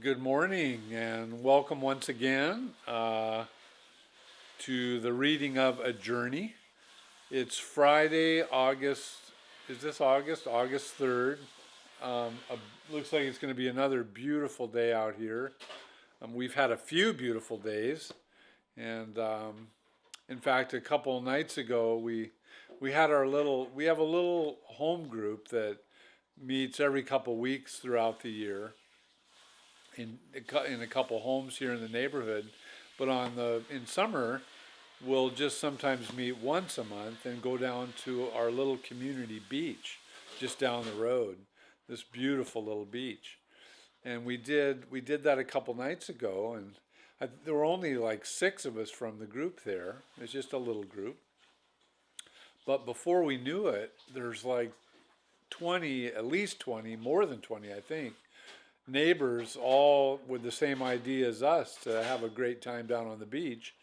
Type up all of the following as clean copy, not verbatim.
Good morning and welcome once again to the reading of A Journey. It's Friday, is this August? August 3rd. Looks like it's going to be another beautiful day out here. We've had a few beautiful days, and in fact, a couple of nights ago, we had we have a little home group that meets every couple weeks throughout the year in a couple homes here in the neighborhood. But in summer, we'll just sometimes meet once a month and go down to our little community beach just down the road. This beautiful little beach, and we did that a couple nights ago, and there were only like six of us from the group there. It's just a little group, but before we knew it, there's like 20, at least 20, more than 20, I think, neighbors all with the same idea as us to have a great time down on the beach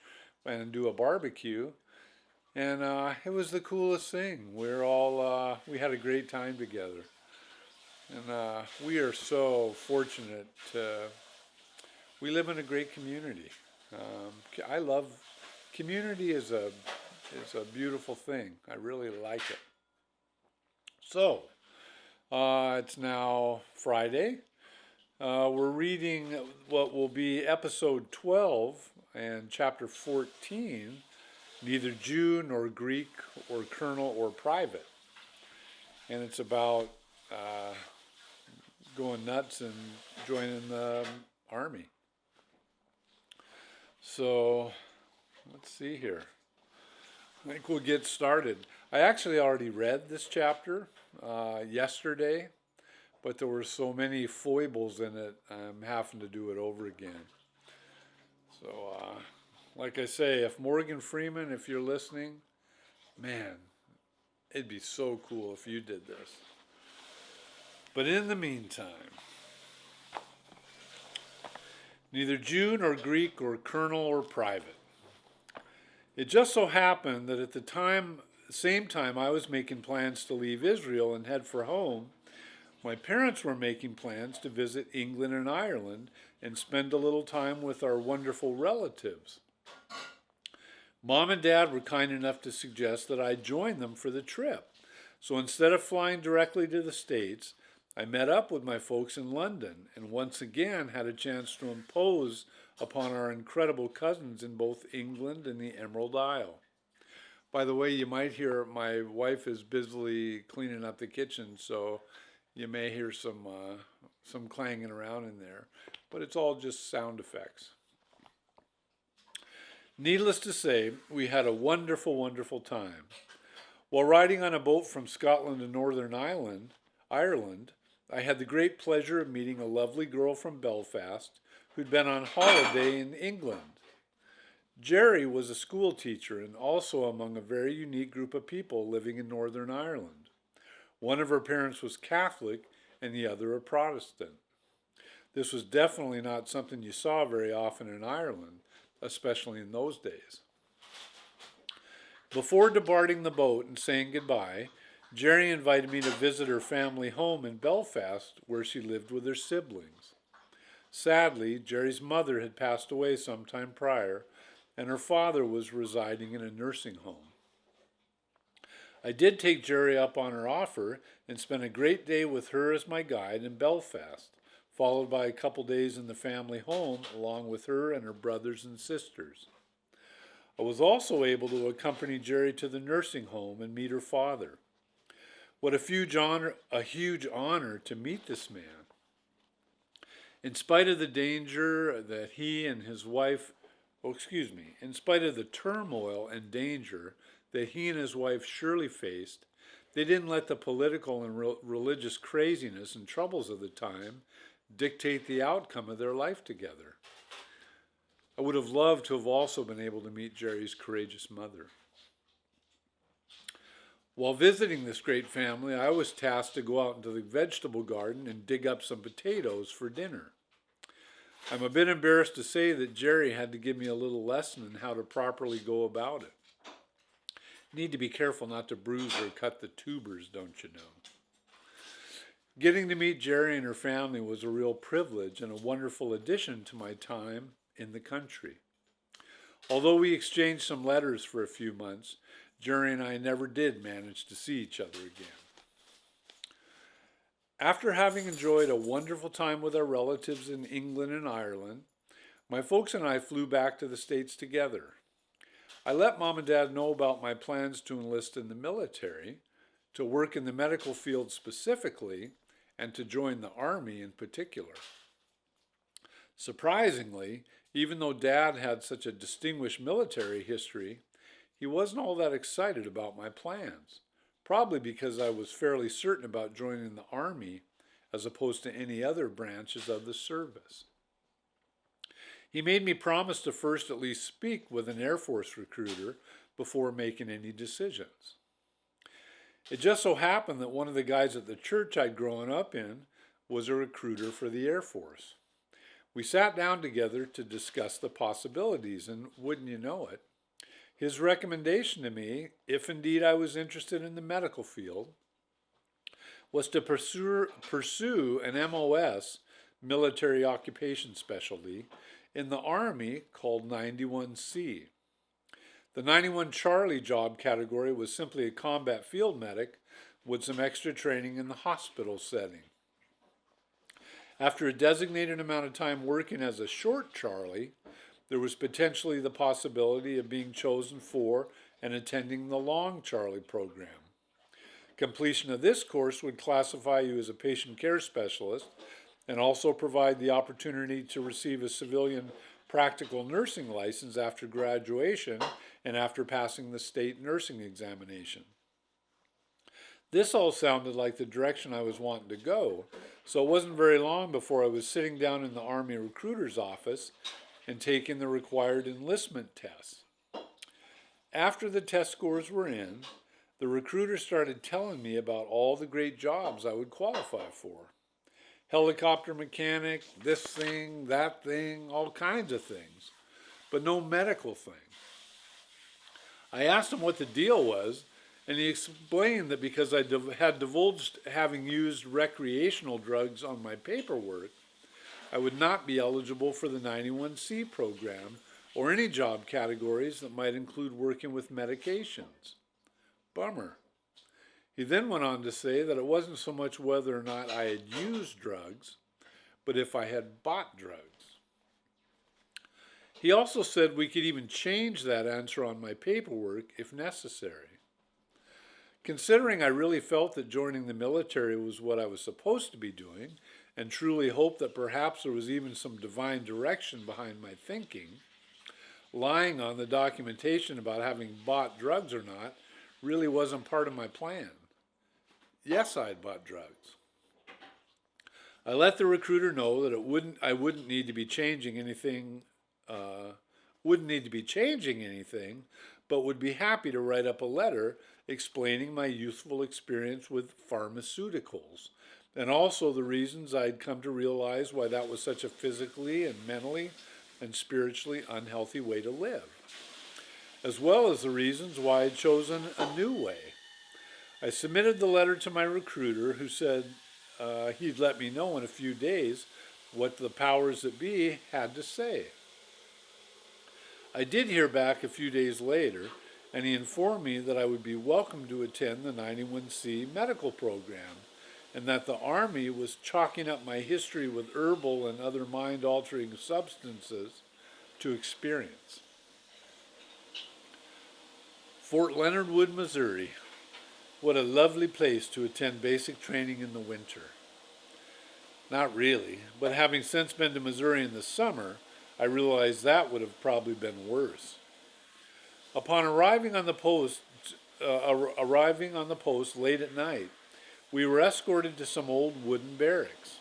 and do a barbecue. And it was the coolest thing. We had a great time together. And we are so fortunate we live in a great community. I love, community is a beautiful thing. I really like it. So, it's now Friday. We're reading what will be episode 12 and chapter 14, neither Jew nor Greek or colonel or private. And it's about going nuts and joining the army. So let's see here. I think we'll get started. I actually already read this chapter yesterday, but there were so many foibles in it, I'm having to do it over again. So, like I say, if Morgan Freeman, if you're listening, man, it'd be so cool if you did this. But in the meantime, neither Jew nor Greek or colonel or private. It just so happened that at the same time I was making plans to leave Israel and head for home, my parents were making plans to visit England and Ireland and spend a little time with our wonderful relatives. Mom and Dad were kind enough to suggest that I join them for the trip. So instead of flying directly to the States, I met up with my folks in London and once again had a chance to impose upon our incredible cousins in both England and the Emerald Isle. By the way, you might hear my wife is busily cleaning up the kitchen, so you may hear some clanging around in there, but it's all just sound effects. Needless to say, we had a wonderful, wonderful time. While riding on a boat from Scotland to Northern Ireland, I had the great pleasure of meeting a lovely girl from Belfast who'd been on holiday in England. Jerry was a school teacher and also among a very unique group of people living in Northern Ireland. One of her parents was Catholic and the other a Protestant. This was definitely not something you saw very often in Ireland, especially in those days. Before departing the boat and saying goodbye, Jerry invited me to visit her family home in Belfast where she lived with her siblings. Sadly, Jerry's mother had passed away some time prior, and her father was residing in a nursing home. I did take Jerry up on her offer and spent a great day with her as my guide in Belfast, followed by a couple days in the family home along with her and her brothers and sisters. I was also able to accompany Jerry to the nursing home and meet her father. What a huge honor to meet this man. In spite of the danger that he and his wife, in spite of the turmoil and danger that he and his wife Shirley faced, they didn't let the political and religious craziness and troubles of the time dictate the outcome of their life together. I would have loved to have also been able to meet Jerry's courageous mother. While visiting this great family, I was tasked to go out into the vegetable garden and dig up some potatoes for dinner. I'm a bit embarrassed to say that Jerry had to give me a little lesson in how to properly go about it. Need to be careful not to bruise or cut the tubers, don't you know? Getting to meet Jerry and her family was a real privilege and a wonderful addition to my time in the country. Although we exchanged some letters for a few months, Jerry and I never did manage to see each other again. After having enjoyed a wonderful time with our relatives in England and Ireland, my folks and I flew back to the States together. I let Mom and Dad know about my plans to enlist in the military, to work in the medical field specifically, and to join the Army in particular. Surprisingly, even though Dad had such a distinguished military history, he wasn't all that excited about my plans, probably because I was fairly certain about joining the Army as opposed to any other branches of the service. He made me promise to first at least speak with an Air Force recruiter before making any decisions. It just so happened that one of the guys at the church I'd grown up in was a recruiter for the Air Force. We sat down together to discuss the possibilities, and wouldn't you know it, his recommendation to me, if indeed I was interested in the medical field, was to pursue an MOS, military occupation specialty, in the Army called 91C. The 91 Charlie job category was simply a combat field medic with some extra training in the hospital setting. After a designated amount of time working as a short Charlie, there was potentially the possibility of being chosen for and attending the long Charlie program. Completion of this course would classify you as a patient care specialist and also provide the opportunity to receive a civilian practical nursing license after graduation and after passing the state nursing examination. This all sounded like the direction I was wanting to go, so it wasn't very long before I was sitting down in the Army recruiter's office and taking the required enlistment tests. After the test scores were in, the recruiter started telling me about all the great jobs I would qualify for. Helicopter mechanic, this thing, that thing, all kinds of things, but no medical thing. I asked him what the deal was, and he explained that because I had divulged having used recreational drugs on my paperwork, I would not be eligible for the 91C program or any job categories that might include working with medications. Bummer. He then went on to say that it wasn't so much whether or not I had used drugs, but if I had bought drugs. He also said we could even change that answer on my paperwork if necessary. Considering I really felt that joining the military was what I was supposed to be doing, and truly hoped that perhaps there was even some divine direction behind my thinking, lying on the documentation about having bought drugs or not really wasn't part of my plan. Yes, I had bought drugs. I let the recruiter know that I wouldn't need to be changing anything, but would be happy to write up a letter explaining my youthful experience with pharmaceuticals, and also the reasons I'd come to realize why that was such a physically and mentally and spiritually unhealthy way to live, as well as the reasons why I'd chosen a new way. I submitted the letter to my recruiter, who said he'd let me know in a few days what the powers that be had to say. I did hear back a few days later, and he informed me that I would be welcome to attend the 91C medical program, and that the Army was chalking up my history with herbal and other mind-altering substances to experience. Fort Leonard Wood, Missouri. What a lovely place to attend basic training in the winter. Not really, but having since been to Missouri in the summer, I realized that would have probably been worse. Upon arriving on the post late at night, we were escorted to some old wooden barracks.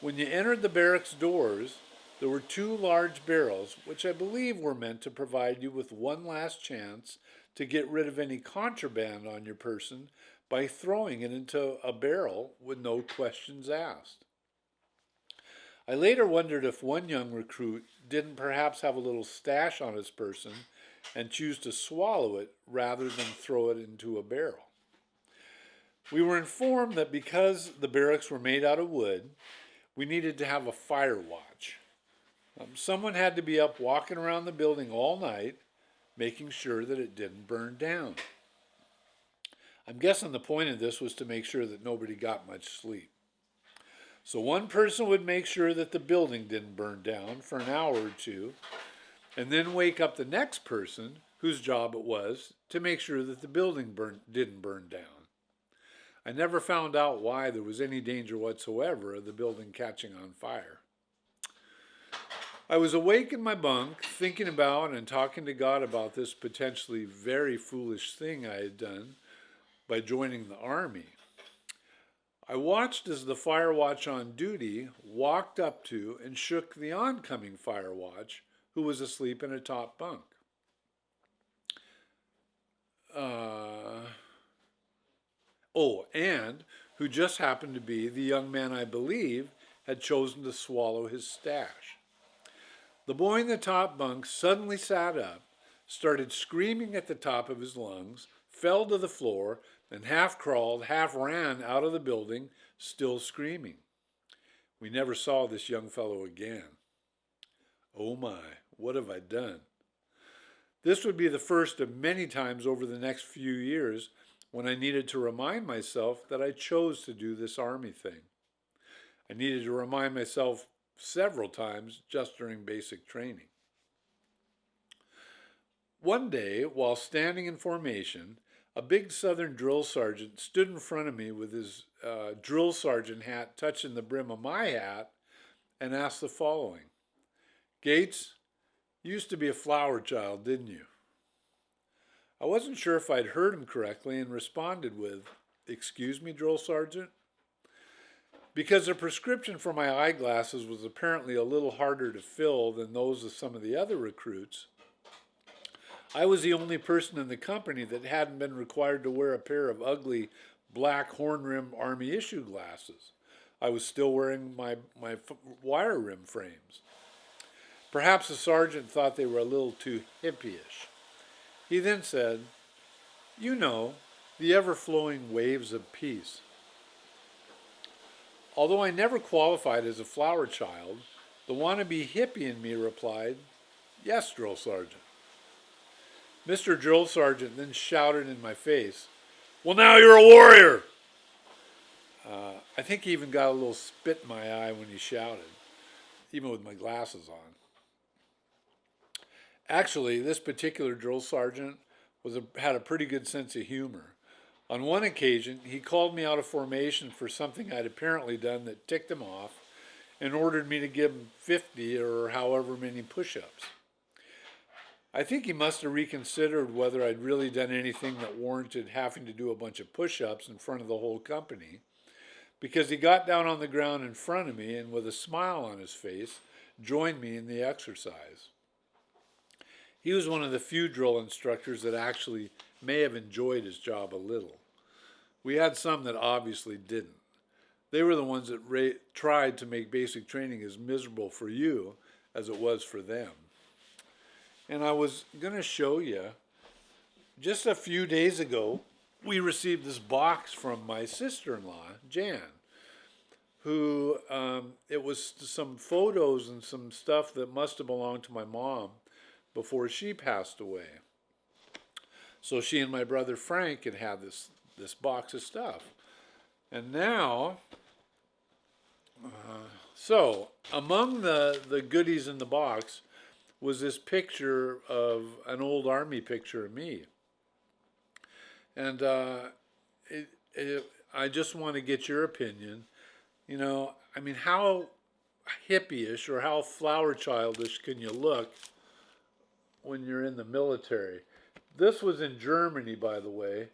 When you entered the barracks doors, there were two large barrels, which I believe were meant to provide you with one last chance to get rid of any contraband on your person by throwing it into a barrel with no questions asked. I later wondered if one young recruit didn't perhaps have a little stash on his person and choose to swallow it rather than throw it into a barrel. We were informed that because the barracks were made out of wood, we needed to have a fire watch. Someone had to be up walking around the building all night, making sure that it didn't burn down. I'm guessing the point of this was to make sure that nobody got much sleep. So one person would make sure that the building didn't burn down for an hour or two, and then wake up the next person whose job it was to make sure that the building didn't burn down. I never found out why there was any danger whatsoever of the building catching on fire. I was awake in my bunk, thinking about and talking to God about this potentially very foolish thing I had done by joining the Army. I watched as the fire watch on duty walked up to and shook the oncoming fire watch, who was asleep in a top bunk. And who just happened to be the young man I believe had chosen to swallow his stash. The boy in the top bunk suddenly sat up, started screaming at the top of his lungs, fell to the floor, and half crawled, half ran out of the building, still screaming. We never saw this young fellow again. Oh my, what have I done? This would be the first of many times over the next few years when I needed to remind myself that I chose to do this Army thing. I needed to remind myself several times just during basic training. One day, while standing in formation, a big Southern drill sergeant stood in front of me with his drill sergeant hat touching the brim of my hat and asked the following: "Gates, you used to be a flower child, didn't you?" I wasn't sure if I'd heard him correctly and responded with, "Excuse me, drill sergeant?" Because the prescription for my eyeglasses was apparently a little harder to fill than those of some of the other recruits, I was the only person in the company that hadn't been required to wear a pair of ugly black horn-rimmed Army issue glasses. I was still wearing my wire rim frames. Perhaps the sergeant thought they were a little too hippie-ish. He then said, "You know, the ever-flowing waves of peace." Although I never qualified as a flower child, the wannabe hippie in me replied, "Yes, drill sergeant." Mr. Drill Sergeant then shouted in my face, "Well, now you're a warrior!" I think he even got a little spit in my eye when he shouted, even with my glasses on. Actually, this particular drill sergeant had a pretty good sense of humor. On one occasion, he called me out of formation for something I'd apparently done that ticked him off and ordered me to give him 50 or however many push-ups. I think he must have reconsidered whether I'd really done anything that warranted having to do a bunch of push-ups in front of the whole company, because he got down on the ground in front of me and with a smile on his face, joined me in the exercise. He was one of the few drill instructors that actually may have enjoyed his job a little. We had some that obviously didn't. They were the ones that tried to make basic training as miserable for you as it was for them. And I was going to show you, just a few days ago, we received this box from my sister-in-law, Jan, who, it was some photos and some stuff that must have belonged to my mom before she passed away. So she and my brother Frank had this box of stuff. And now, so among the goodies in the box was this picture of an old Army picture of me. And I just want to get your opinion. You know, I mean, how hippie-ish or how flower childish can you look when you're in the military? This was in Germany, by the way,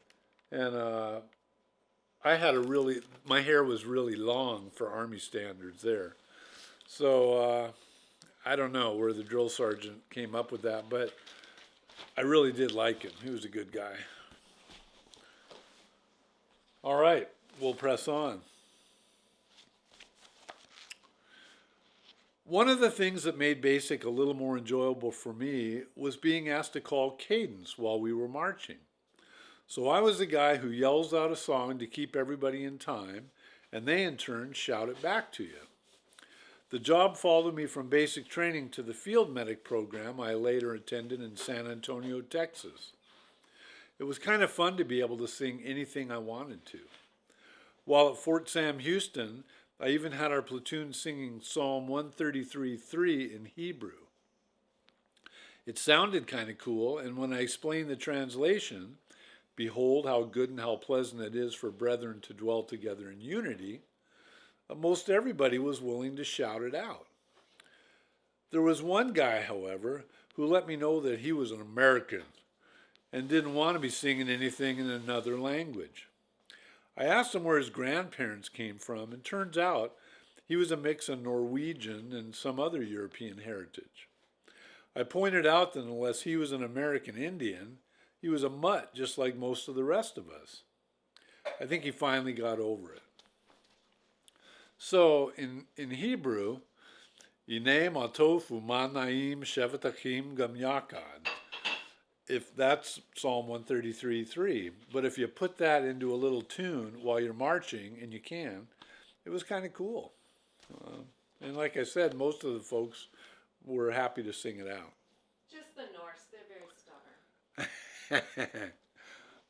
and I had my hair was really long for Army standards there. So I don't know where the drill sergeant came up with that, but I really did like him. He was a good guy. All right, we'll press on. One of the things that made basic a little more enjoyable for me was being asked to call cadence while we were marching. So I was the guy who yells out a song to keep everybody in time, and they in turn shout it back to you. The job followed me from basic training to the field medic program I later attended in San Antonio, Texas. It was kind of fun to be able to sing anything I wanted to. While at Fort Sam Houston, I even had our platoon singing Psalm 133:3 in Hebrew. It sounded kind of cool, and when I explained the translation, behold how good and how pleasant it is for brethren to dwell together in unity, most everybody was willing to shout it out. There was one guy, however, who let me know that he was an American and didn't want to be singing anything in another language. I asked him where his grandparents came from, and turns out he was a mix of Norwegian and some other European heritage. I pointed out that unless he was an American Indian, he was a mutt just like most of the rest of us. I think he finally got over it. So in Hebrew, Yinei Matov Umanaim Shevatachim Gam Yakad. If that's Psalm 133:3, but if you put that into a little tune while you're marching, and you can, it was kind of cool. And like I said, most of the folks were happy to sing it out. Just the Norse, they're very stubborn.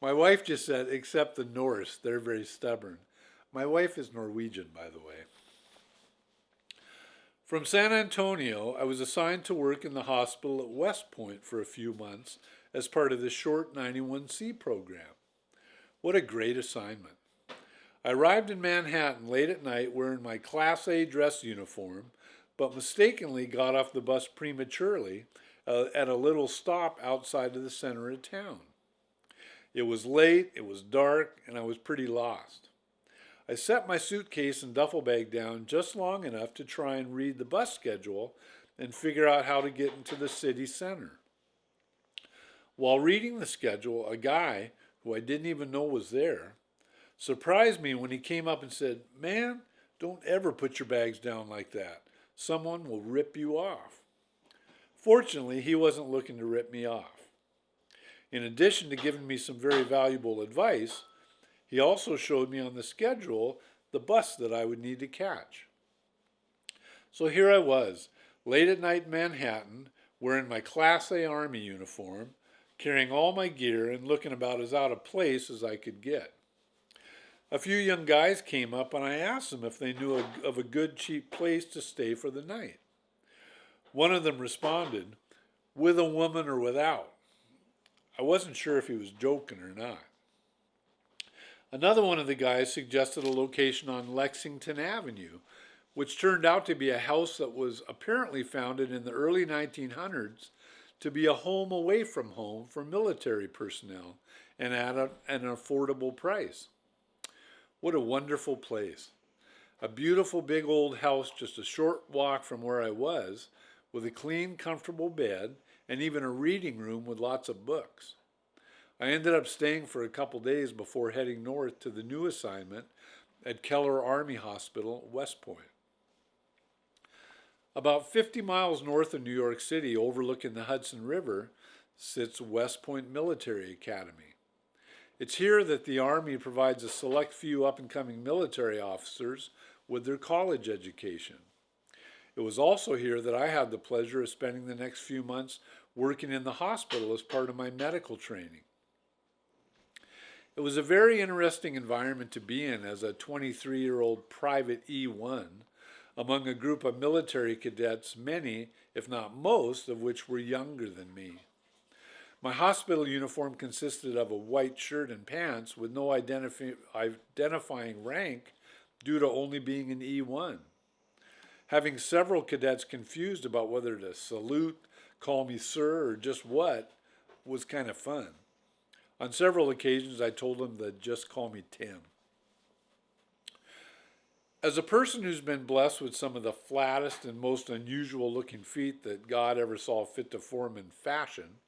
My wife just said, except the Norse, they're very stubborn. My wife is Norwegian, by the way. From San Antonio, I was assigned to work in the hospital at West Point for a few months as part of the Short 91C program. What a great assignment. I arrived in Manhattan late at night wearing my Class A dress uniform, but mistakenly got off the bus prematurely at a little stop outside of the center of town. It was late, it was dark, and I was pretty lost. I set my suitcase and duffel bag down just long enough to try and read the bus schedule and figure out how to get into the city center. While reading the schedule, a guy, who I didn't even know was there, surprised me when he came up and said, "Man, don't ever put your bags down like that. Someone will rip you off." Fortunately, he wasn't looking to rip me off. In addition to giving me some very valuable advice, he also showed me on the schedule the bus that I would need to catch. So here I was, late at night in Manhattan, wearing my Class A Army uniform, carrying all my gear and looking about as out of place as I could get. A few young guys came up and I asked them if they knew of a good cheap place to stay for the night. One of them responded, "With a woman or without." I wasn't sure if he was joking or not. Another one of the guys suggested a location on Lexington Avenue, which turned out to be a house that was apparently founded in the early 1900s to be a home away from home for military personnel and at an affordable price. What a wonderful place. A beautiful big old house just a short walk from where I was, with a clean, comfortable bed and even a reading room with lots of books. I ended up staying for a couple days before heading north to the new assignment at Keller Army Hospital, West Point. About 50 miles north of New York City, overlooking the Hudson River, sits West Point Military Academy. It's here that the Army provides a select few up-and-coming military officers with their college education. It was also here that I had the pleasure of spending the next few months working in the hospital as part of my medical training. It was a very interesting environment to be in as a 23-year-old Private E1 among a group of military cadets, many, if not most, of which were younger than me. My hospital uniform consisted of a white shirt and pants with no identifying rank due to only being an E1. Having several cadets confused about whether to salute, call me sir, or just what, was kind of fun. On several occasions, I told them to just call me Tim. As a person who's been blessed with some of the flattest and most unusual looking feet that God ever saw fit to form in fashion,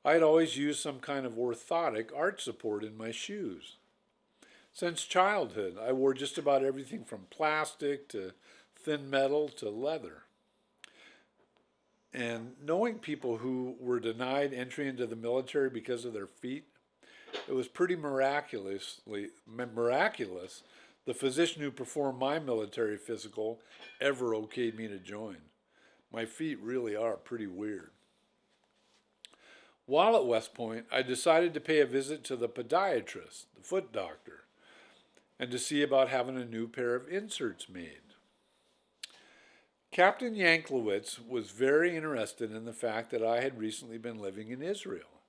I'd always used some kind of orthotic arch support in my shoes. Since childhood, I wore just about everything from plastic to thin metal to leather. And knowing people who were denied entry into the military because of their feet It was pretty miraculous. The physician who performed my military physical ever okayed me to join. My feet really are pretty weird. While at West Point, I decided to pay a visit to the podiatrist, the foot doctor, and to see about having a new pair of inserts made. Captain Yanklowitz was very interested in the fact that I had recently been living in Israel.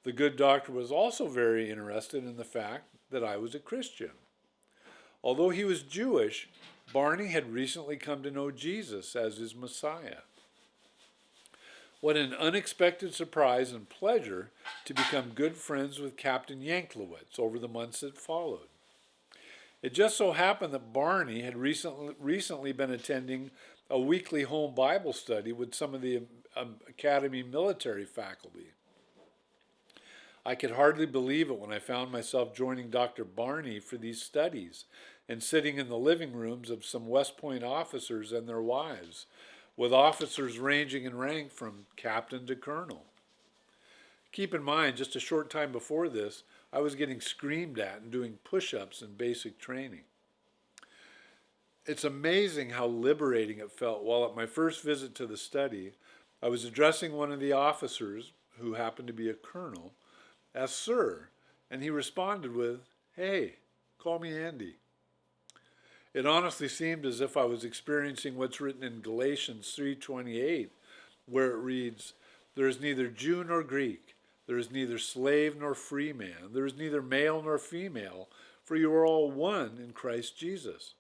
The good doctor was also very interested in the fact that I was a Christian. Although he was Jewish, Barney had recently come to know Jesus as his Messiah. What an unexpected surprise and pleasure to become good friends with Captain Yanklowitz over the months that followed. It just so happened that Barney had recently been attending a weekly home Bible study with some of the Academy military faculty. I could hardly believe it when I found myself joining Dr. Barney for these studies and sitting in the living rooms of some West Point officers and their wives, with officers ranging in rank from captain to colonel. Keep in mind, just a short time before this, I was getting screamed at and doing push-ups and basic training. It's amazing how liberating it felt while at my first visit to the study, I was addressing one of the officers, who happened to be a colonel, as Sir, and he responded with, "Hey, call me Andy." It honestly seemed as if I was experiencing what's written in Galatians 3:28, where it reads, "There is neither Jew nor Greek, there is neither slave nor free man, there is neither male nor female, for you are all one in Christ Jesus."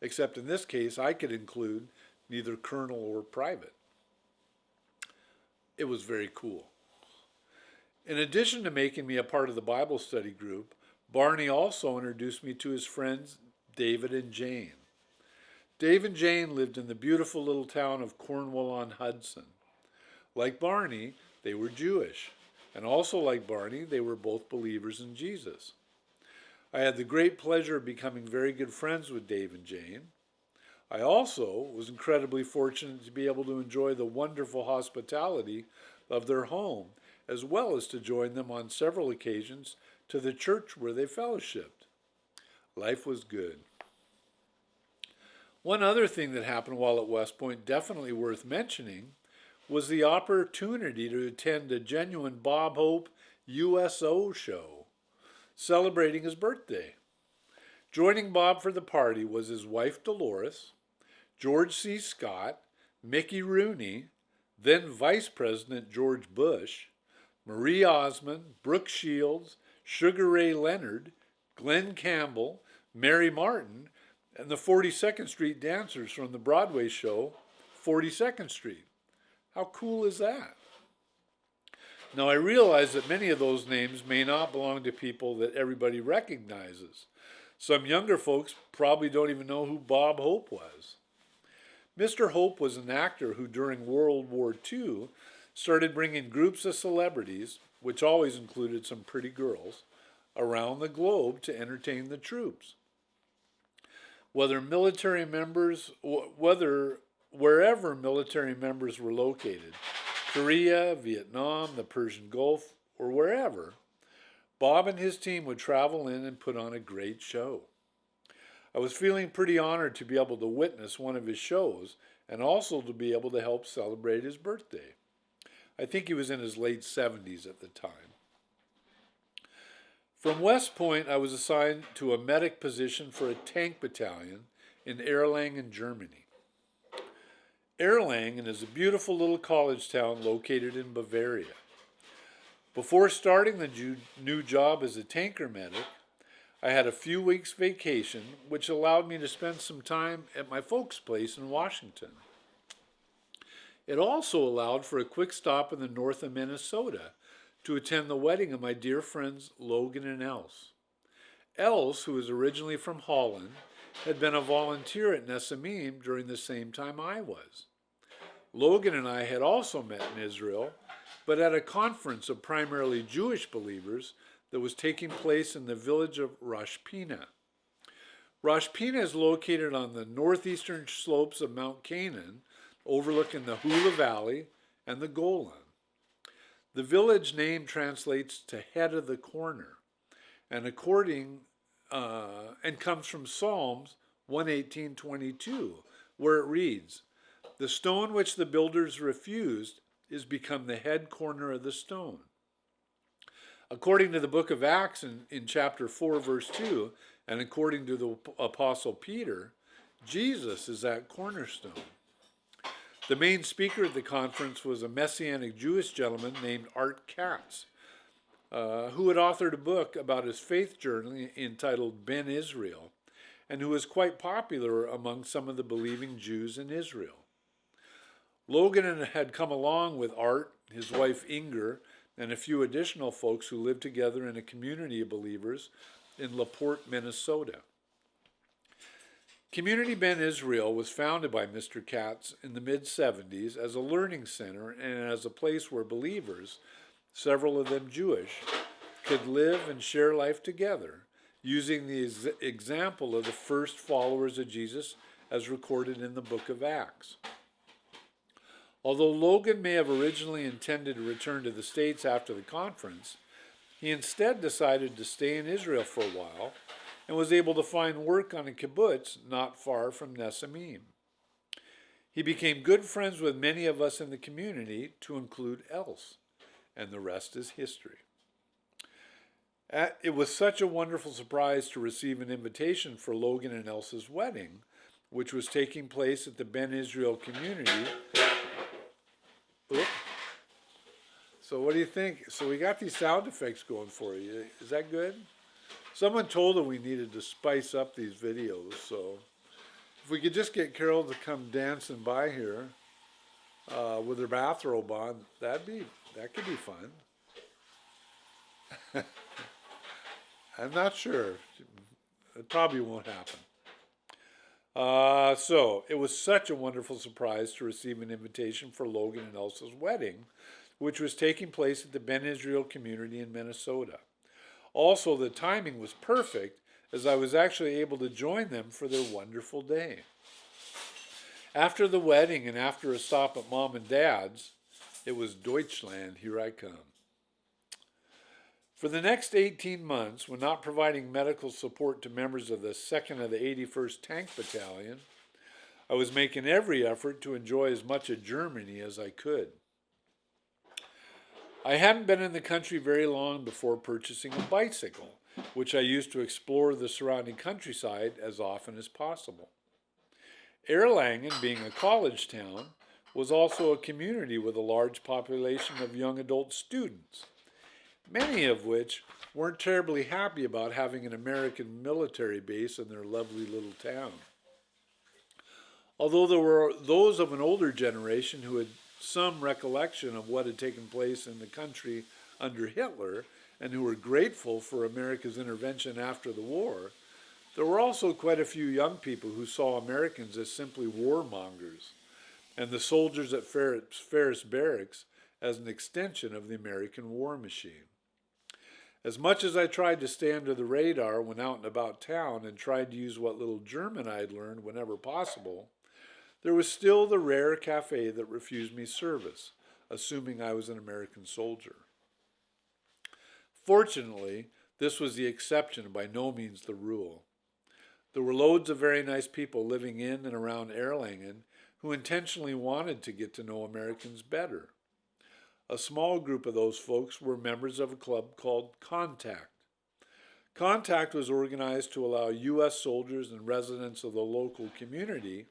Except in this case, I could include neither colonel or private. It was very cool. In addition to making me a part of the Bible study group, Barney also introduced me to his friends David and Jane. Dave and Jane lived in the beautiful little town of Cornwall-on-Hudson. Like Barney, they were Jewish, and also like Barney, they were both believers in Jesus. I had the great pleasure of becoming very good friends with Dave and Jane. I also was incredibly fortunate to be able to enjoy the wonderful hospitality of their home, as well as to join them on several occasions to the church where they fellowshipped. Life was good. One other thing that happened while at West Point, definitely worth mentioning, was the opportunity to attend a genuine Bob Hope USO show, celebrating his birthday. Joining Bob for the party was his wife Dolores, George C. Scott, Mickey Rooney, then Vice President George Bush, Marie Osmond, Brooke Shields, Sugar Ray Leonard, Glenn Campbell, Mary Martin, and the 42nd Street dancers from the Broadway show 42nd Street. How cool is that? Now, I realize that many of those names may not belong to people that everybody recognizes. Some younger folks probably don't even know who Bob Hope was. Mr. Hope was an actor who during World War II started bringing groups of celebrities, which always included some pretty girls, around the globe to entertain the troops. Wherever military members were located, Korea, Vietnam, the Persian Gulf, or wherever, Bob and his team would travel in and put on a great show. I was feeling pretty honored to be able to witness one of his shows and also to be able to help celebrate his birthday. I think he was in his late 70s at the time. From West Point, I was assigned to a medic position for a tank battalion in Erlangen, Germany. Erlangen is a beautiful little college town located in Bavaria. Before starting the new job as a tanker medic, I had a few weeks vacation, which allowed me to spend some time at my folks' place in Washington. It also allowed for a quick stop in the north of Minnesota to attend the wedding of my dear friends Logan and Else. Else, who was originally from Holland, had been a volunteer at Nessamim during the same time I was. Logan and I had also met in Israel, but at a conference of primarily Jewish believers that was taking place in the village of Rosh Pinah. Rosh Pinah is located on the northeastern slopes of Mount Canaan, overlooking the Hula Valley and the Golan. The village name translates to head of the corner, and and comes from Psalms 118:22, where it reads, "The stone which the builders refused is become the head corner of the stone." According to the book of Acts in chapter 4, verse 2, and according to the Apostle Peter, Jesus is that cornerstone. The main speaker at the conference was a Messianic Jewish gentleman named Art Katz, who had authored a book about his faith journey entitled Ben Israel, and who was quite popular among some of the believing Jews in Israel. Logan had come along with Art, his wife Inger, and a few additional folks who lived together in a community of believers in LaPorte, Minnesota. Community Ben Israel was founded by Mr. Katz in the mid-70s as a learning center and as a place where believers, several of them Jewish, could live and share life together, using the example of the first followers of Jesus as recorded in the book of Acts. Although Logan may have originally intended to return to the States after the conference, he instead decided to stay in Israel for a while and was able to find work on a kibbutz not far from Nesamim. He became good friends with many of us in the community, to include Else, and the rest is history. It was such a wonderful surprise to receive an invitation for Logan and Else's wedding, which was taking place at the Ben Israel community. Oop. So what do you think? So we got these sound effects going for you. Is that good? Someone told us we needed to spice up these videos, so if we could just get Carol to come dancing by here with her bathrobe on, that could be fun. I'm not sure. It probably won't happen. So it was such a wonderful surprise to receive an invitation for Logan and Elsa's wedding, which was taking place at the Ben Israel community in Minnesota. Also, the timing was perfect, as I was actually able to join them for their wonderful day. After the wedding and after a stop at Mom and Dad's, it was Deutschland, here I come. For the next 18 months, when not providing medical support to members of the 2nd of the 81st Tank Battalion, I was making every effort to enjoy as much of Germany as I could. I hadn't been in the country very long before purchasing a bicycle, which I used to explore the surrounding countryside as often as possible. Erlangen, being a college town, was also a community with a large population of young adult students, many of which weren't terribly happy about having an American military base in their lovely little town. Although there were those of an older generation who had some recollection of what had taken place in the country under Hitler and who were grateful for America's intervention after the war, there were also quite a few young people who saw Americans as simply warmongers and the soldiers at Ferris Barracks as an extension of the American war machine. As much as I tried to stay under the radar when out and about town and tried to use what little German I had learned whenever possible, there was still the rare cafe that refused me service, assuming I was an American soldier. Fortunately, this was the exception and by no means the rule. There were loads of very nice people living in and around Erlangen who intentionally wanted to get to know Americans better. A small group of those folks were members of a club called Contact. Contact was organized to allow U.S. soldiers and residents of the local community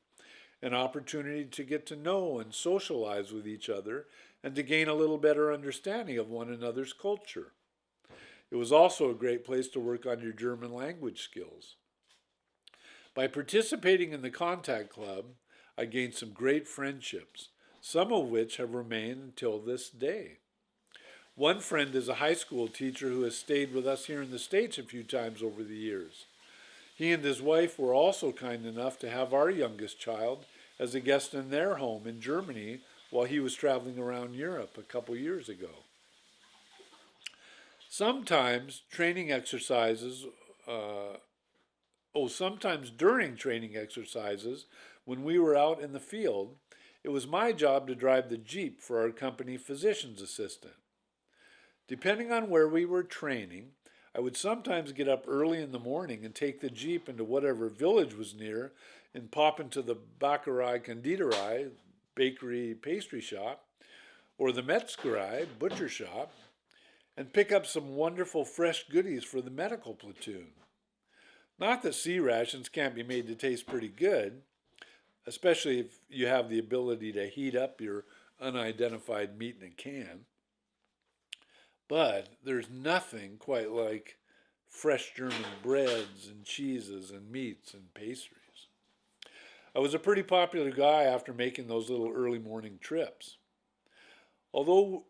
an opportunity to get to know and socialize with each other and to gain a little better understanding of one another's culture. It was also a great place to work on your German language skills. By participating in the Contact Club, I gained some great friendships, some of which have remained until this day. One friend is a high school teacher who has stayed with us here in the States a few times over the years. He and his wife were also kind enough to have our youngest child as a guest in their home in Germany while he was traveling around Europe a couple years ago. Sometimes during training exercises, when we were out in the field, it was my job to drive the Jeep for our company physician's assistant. Depending on where we were training, I would sometimes get up early in the morning and take the Jeep into whatever village was near and pop into the Baccarai Conditorai bakery pastry shop or the Metzgerei butcher shop and pick up some wonderful fresh goodies for the medical platoon. Not that sea rations can't be made to taste pretty good, especially if you have the ability to heat up your unidentified meat in a can. But there's nothing quite like fresh German breads and cheeses and meats and pastries. I was a pretty popular guy after making those little early morning trips. Although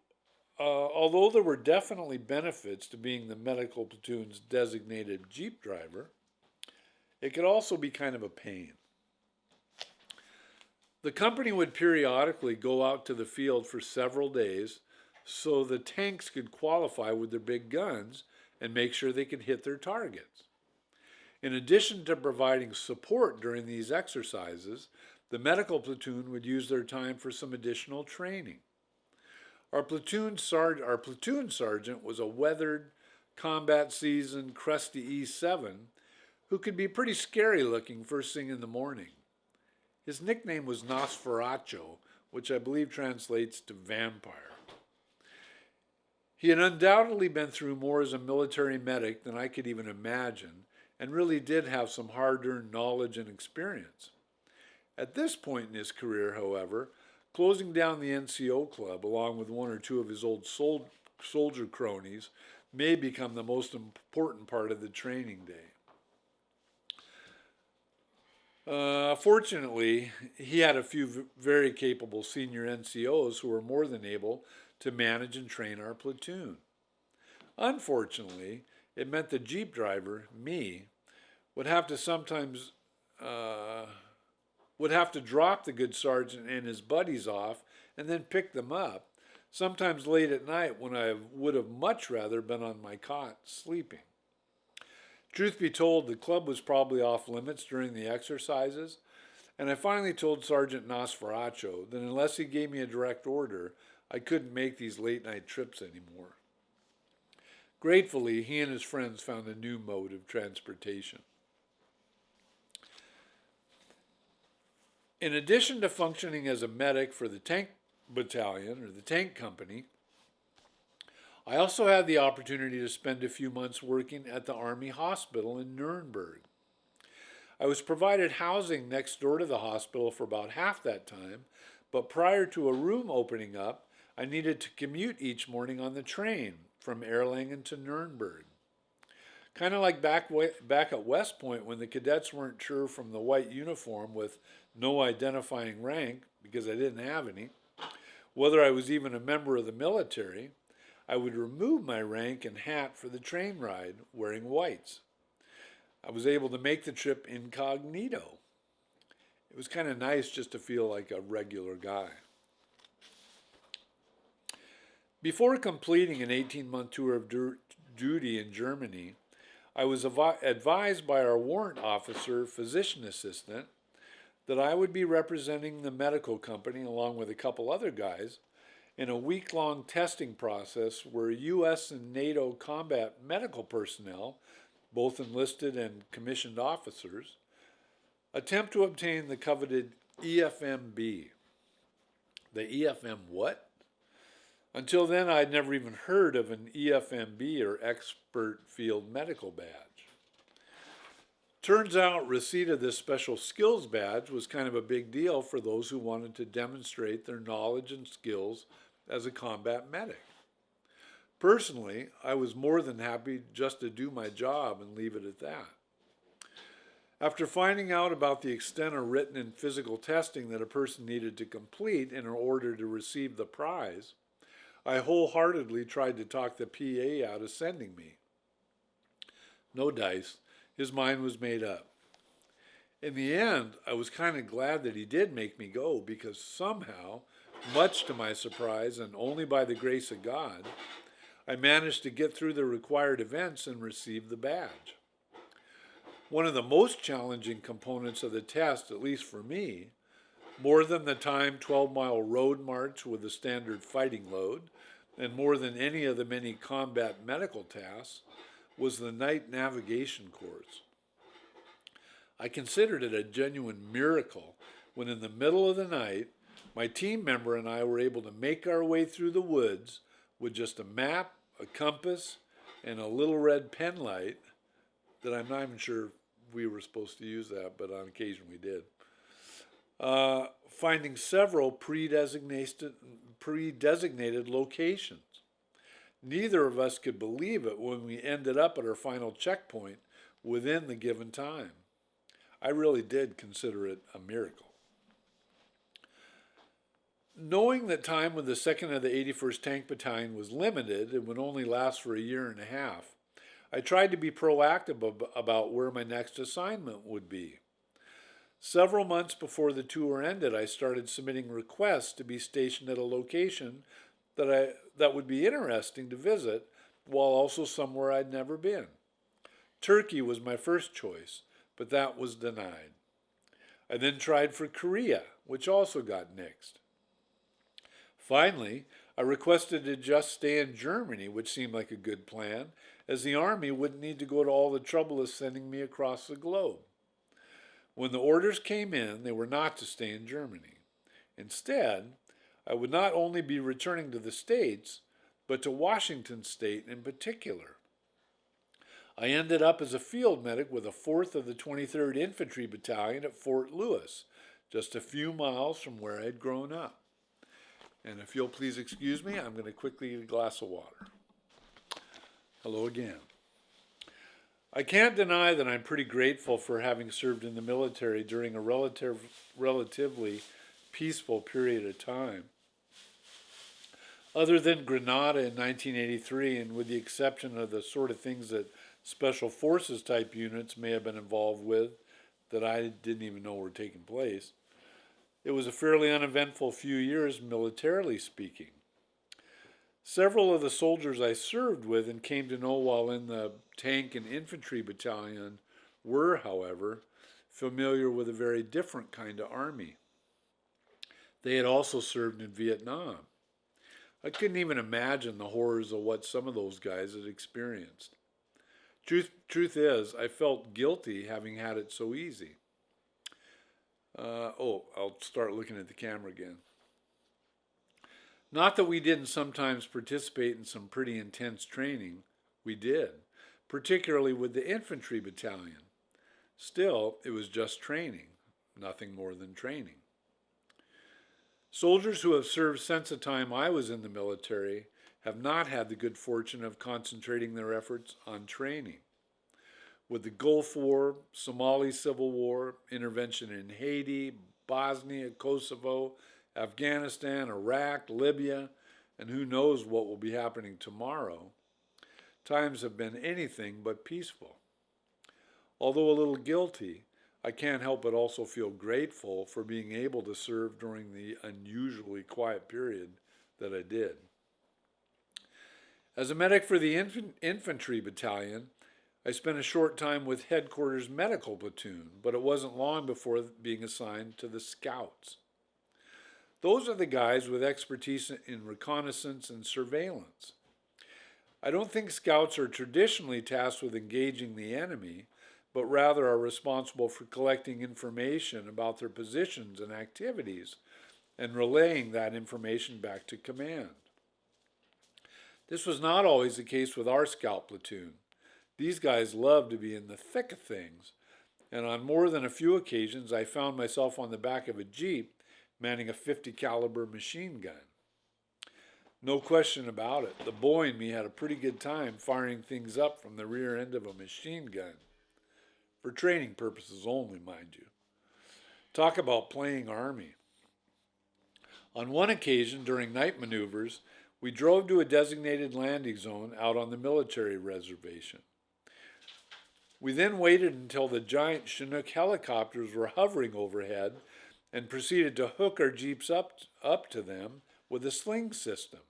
there were definitely benefits to being the medical platoon's designated Jeep driver, it could also be kind of a pain. The company would periodically go out to the field for several days so the tanks could qualify with their big guns and make sure they could hit their targets. In addition to providing support during these exercises, the medical platoon would use their time for some additional training. Our platoon sergeant was a weathered, combat-seasoned, crusty E7 who could be pretty scary looking first thing in the morning. His nickname was Nosferatu, which I believe translates to vampire. He had undoubtedly been through more as a military medic than I could even imagine, and really did have some hard-earned knowledge and experience. At this point in his career, however, closing down the NCO club along with one or two of his old soldier cronies may become the most important part of the training day. Fortunately, he had a few very capable senior NCOs who were more than able to manage and train our platoon. Unfortunately, it meant the Jeep driver, me, would have to drop the good sergeant and his buddies off and then pick them up, sometimes late at night when I would have much rather been on my cot sleeping. Truth be told, the club was probably off limits during the exercises, and I finally told Sergeant Nosferatu that unless he gave me a direct order, I couldn't make these late night trips anymore. Gratefully, he and his friends found a new mode of transportation. In addition to functioning as a medic for the tank battalion or the tank company, I also had the opportunity to spend a few months working at the Army Hospital in Nuremberg. I was provided housing next door to the hospital for about half that time, but prior to a room opening up, I needed to commute each morning on the train from Erlangen to Nuremberg. Kind of like back at West Point when the cadets weren't sure from the white uniform with no identifying rank, because I didn't have any, whether I was even a member of the military. I would remove my rank and hat for the train ride, wearing whites. I was able to make the trip incognito. It was kind of nice just to feel like a regular guy. Before completing an 18-month tour of duty in Germany, I was advised by our warrant officer, physician assistant, that I would be representing the medical company along with a couple other guys in a week-long testing process where U.S. and NATO combat medical personnel, both enlisted and commissioned officers, attempt to obtain the coveted EFMB. The EFM what? Until then, I'd never even heard of an EFMB, or Expert Field Medical Badge. Turns out receipt of this special skills badge was kind of a big deal for those who wanted to demonstrate their knowledge and skills as a combat medic. Personally, I was more than happy just to do my job and leave it at that. After finding out about the extent of written and physical testing that a person needed to complete in order to receive the prize, I wholeheartedly tried to talk the PA out of sending me. No dice. His mind was made up. In the end, I was kind of glad that he did make me go, because somehow, much to my surprise and only by the grace of God, I managed to get through the required events and receive the badge. One of the most challenging components of the test, at least for me, more than the timed 12-mile road march with a standard fighting load, and more than any of the many combat medical tasks, was the night navigation course. I considered it a genuine miracle when in the middle of the night, my team member and I were able to make our way through the woods with just a map, a compass, and a little red pen light that I'm not even sure we were supposed to use that, but on occasion we did. Finding several pre-designated locations. Neither of us could believe it when we ended up at our final checkpoint within the given time. I really did consider it a miracle. Knowing that time with the 2nd of the 81st Tank Battalion was limited and would only last for a year and a half, I tried to be proactive about where my next assignment would be. Several months before the tour ended, I started submitting requests to be stationed at a location that would be interesting to visit, while also somewhere I'd never been. Turkey was my first choice, but that was denied. I then tried for Korea, which also got nixed. Finally, I requested to just stay in Germany, which seemed like a good plan, as the Army wouldn't need to go to all the trouble of sending me across the globe. When the orders came in, they were not to stay in Germany. Instead, I would not only be returning to the States, but to Washington State in particular. I ended up as a field medic with a 4th of the 23rd Infantry Battalion at Fort Lewis, just a few miles from where I'd grown up. And if you'll please excuse me, I'm going to quickly eat a glass of water. Hello again. I can't deny that I'm pretty grateful for having served in the military during a relatively peaceful period of time. Other than Grenada in 1983, and with the exception of the sort of things that Special Forces type units may have been involved with that I didn't even know were taking place, it was a fairly uneventful few years militarily speaking. Several of the soldiers I served with and came to know while in the Tank and Infantry Battalion were, however, familiar with a very different kind of army. They had also served in Vietnam. I couldn't even imagine the horrors of what some of those guys had experienced. Truth is, I felt guilty having had it so easy. I'll start looking at the camera again. Not that we didn't sometimes participate in some pretty intense training. We did, particularly with the infantry battalion. Still, it was just training, nothing more than training. Soldiers who have served since the time I was in the military have not had the good fortune of concentrating their efforts on training. With the Gulf War, Somali Civil War, intervention in Haiti, Bosnia, Kosovo, Afghanistan, Iraq, Libya, and who knows what will be happening tomorrow, times have been anything but peaceful. Although a little guilty, I can't help but also feel grateful for being able to serve during the unusually quiet period that I did. As a medic for the infantry battalion, I spent a short time with Headquarters Medical Platoon, but it wasn't long before being assigned to the Scouts. Those are the guys with expertise in reconnaissance and surveillance. I don't think Scouts are traditionally tasked with engaging the enemy, but rather are responsible for collecting information about their positions and activities and relaying that information back to command. This was not always the case with our Scout platoon. These guys love to be in the thick of things, and on more than a few occasions I found myself on the back of a Jeep manning a .50 caliber machine gun. No question about it, the boy in me had a pretty good time firing things up from the rear end of a machine gun. For training purposes only, mind you. Talk about playing Army. On one occasion during night maneuvers, we drove to a designated landing zone out on the military reservation. We then waited until the giant Chinook helicopters were hovering overhead and proceeded to hook our Jeeps up to them with a sling system.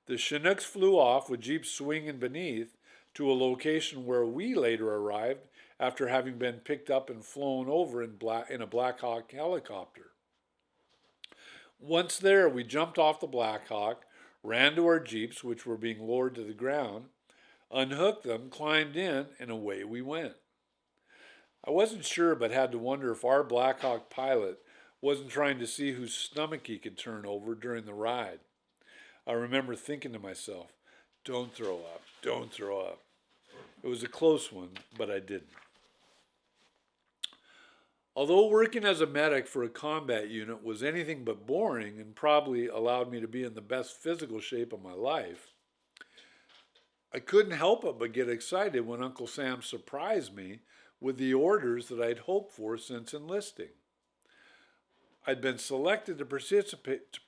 The Chinooks flew off with Jeeps swinging beneath to a location where we later arrived after having been picked up and flown over in a Black Hawk helicopter. Once there, we jumped off the Black Hawk, ran to our Jeeps, which were being lowered to the ground, unhooked them, climbed in, and away we went. I wasn't sure, but had to wonder if our Blackhawk pilot wasn't trying to see whose stomach he could turn over during the ride. I remember thinking to myself, don't throw up, don't throw up. It was a close one, but I didn't. Although working as a medic for a combat unit was anything but boring and probably allowed me to be in the best physical shape of my life, I couldn't help it but get excited when Uncle Sam surprised me with the orders that I'd hoped for since enlisting. I'd been selected to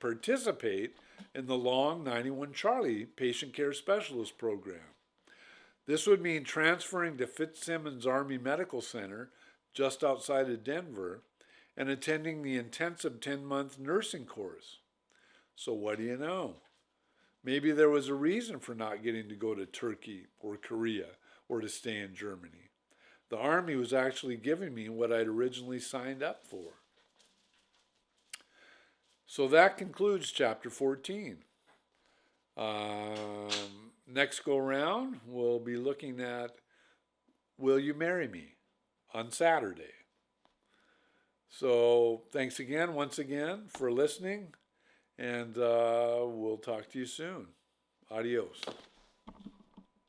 participate in the Long 91 Charlie Patient Care Specialist Program. This would mean transferring to Fitzsimmons Army Medical Center just outside of Denver and attending the intensive 10-month nursing course. So what do you know? Maybe there was a reason for not getting to go to Turkey or Korea or to stay in Germany. The Army was actually giving me what I'd originally signed up for. So that concludes chapter 14. Next go round, we'll be looking at Will You Marry Me on Saturday. So thanks again, once again, for listening, and we'll talk to you soon. Adios.